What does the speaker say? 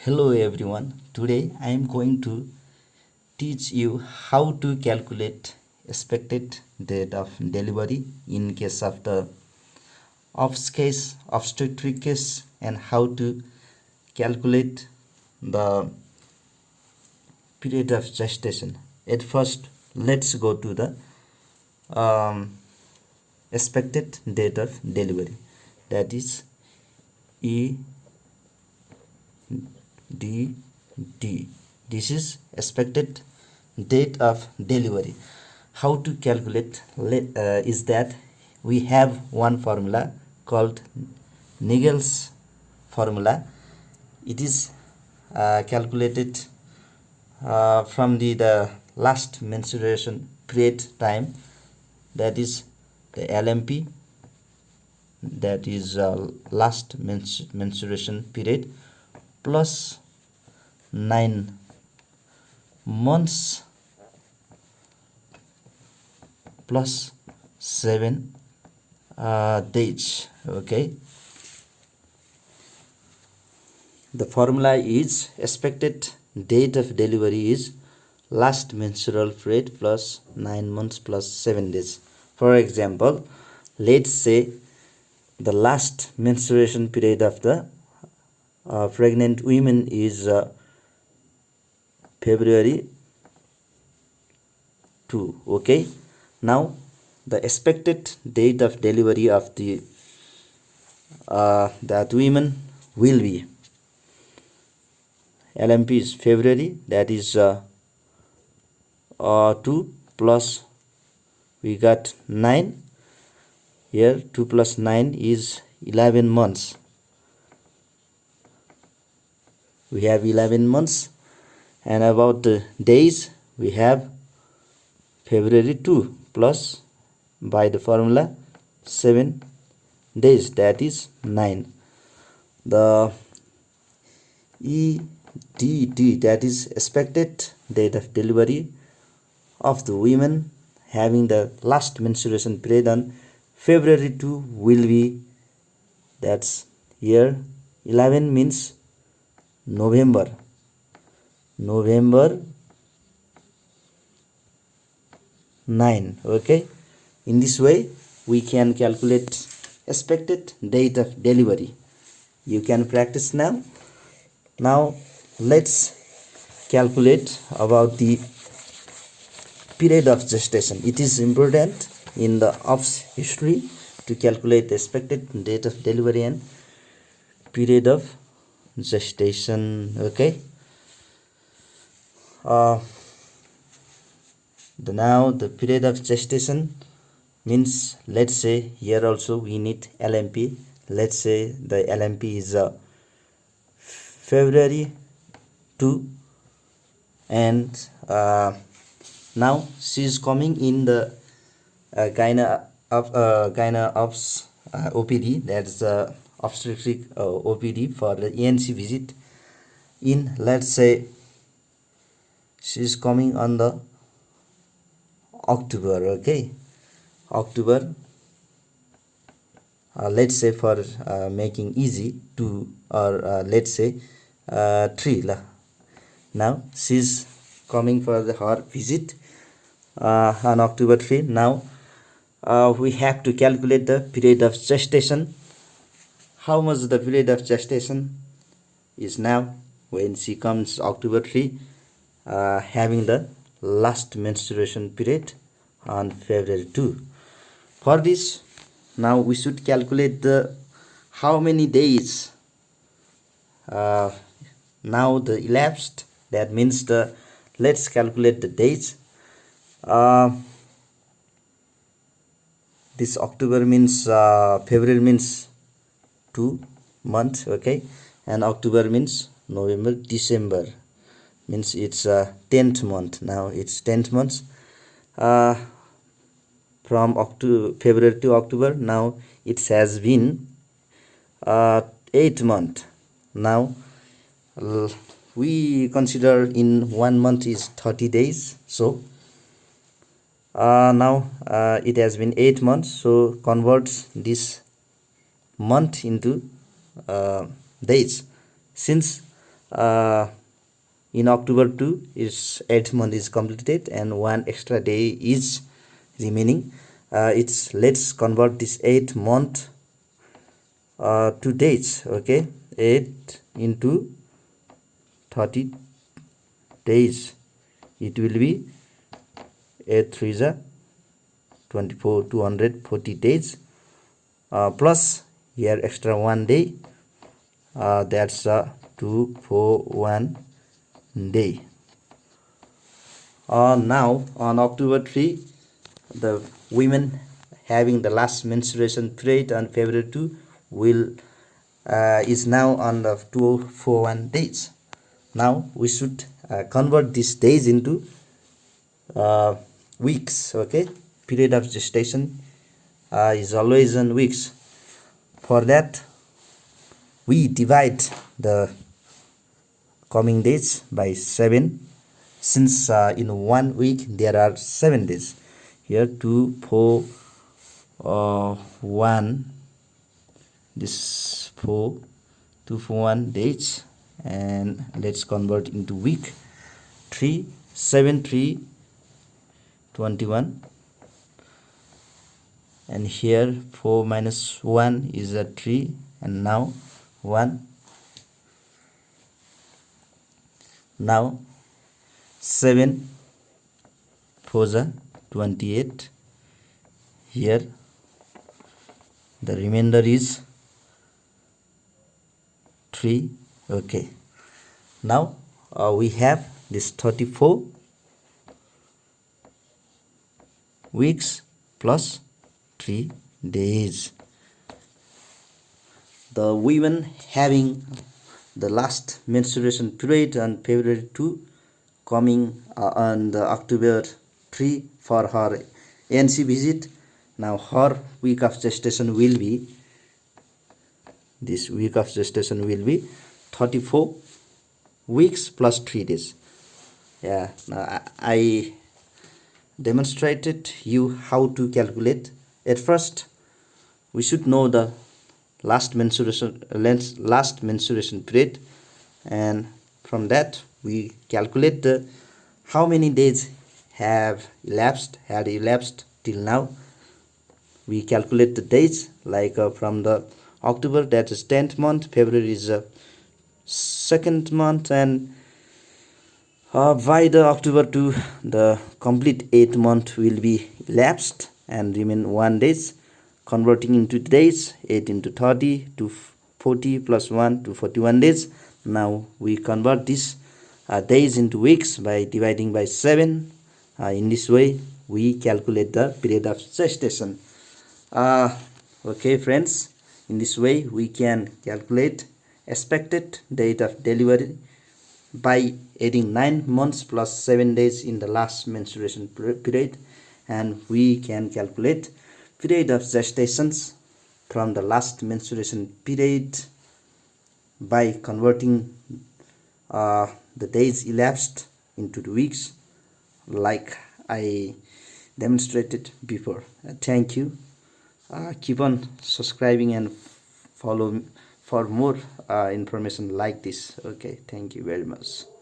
Hello everyone. Today I am going to teach you how to calculate expected date of delivery in case of the obstetric case, and how to calculate the period of gestation. At first, let's go to the expected date of delivery, that is EDD. This is expected date of delivery. How to calculate is that we have one formula called Nigel's formula. It is calculated from the last menstruation period time, that is the LMP, that is last menstruation period, plus 9 months plus 7 days. Okay, the formula is expected date of delivery is last menstrual period plus 9 months plus 7 days. For example, let's say the last menstruation period of the pregnant women is February 2. Okay, now the expected date of delivery of the that women will be LMP is February, that is 2 plus we got 9 here. 2 plus 9 is 11 months. We have 11 months, and about the days we have February 2 plus by the formula 7 days, that is 9. The EDD, that is expected date of delivery of the women having the last menstruation period on February 2 will be, that's here 11 means November 9. Okay, in this way we can calculate expected date of delivery. You can practice now. Now let's calculate about the period of gestation. It is important in the OBS history to calculate the expected date of delivery and period of gestation. Okay, now the period of gestation means, let's say here also we need LMP. Let's say the LMP is February 2, and now she is coming in the gyna ops OPD, that's the obstetric OPD for the ENC visit in, let's say she is coming on the October. Okay, October, let's say for making easy 2, or let's say 3 now she is coming for her visit on October 3. Now we have to calculate the period of gestation. How much the period of gestation is now when she comes October 3 having the last menstruation period on February 2. For this, now we should calculate the how many days now the elapsed. That means the, let's calculate the days. This October means February means 2 months. Okay, and October means November, December means it's 10th month. Now it's 10th months from February to October. Now it has been 8th month. Now we consider in 1 month is 30 days, so now it has been 8 months, so converts this month into days. Since in October 2 its 8th month is completed and one extra day is remaining. Let's convert this 8th month to days. Okay, 8 into 30 days, it will be 8 3 is 24, 240 days, plus here extra one day, that's 241 day. Now on October 3, the women having the last menstruation period on February 2 will is now on the 241 days. Now we should convert these days into weeks. Okay, period of gestation is always in weeks. For that, we divide the coming days by 7, since in 1 week there are 7 days. Here 2 4 1, this 4 2 4 1 days, and let's convert into week. 3 7 3 21, and here 4 minus 1 is a 3, and now 1. Now 7 4 is 28. Here the remainder is 3. Okay, now we have this 34 weeks plus 3 days. The women having the last menstruation period on February 2 coming on the October 3 for her ANC visit. Now her week of gestation will be, this week of gestation will be 34 weeks plus 3 days. Yeah, now I demonstrated you how to calculate. At first we should know the last menstruation period, and from that we calculate the how many days had elapsed till now. We calculate the days, like from the October, that is 10th month, February is 2nd month, and by the October to the complete 8th month will be elapsed and remain 1 days. Converting into days, 8 into 30 to 40 plus 1 to 41 days. Now we convert this days into weeks by dividing by 7. In this way we calculate the period of gestation. Okay friends, in this way we can calculate expected date of delivery by adding 9 months plus 7 days in the last menstruation period, and we can calculate period of gestations from the last menstruation period by converting the days elapsed into the weeks, like I demonstrated before. Thank you. Keep on subscribing and follow for more information like this. Okay, thank you very much.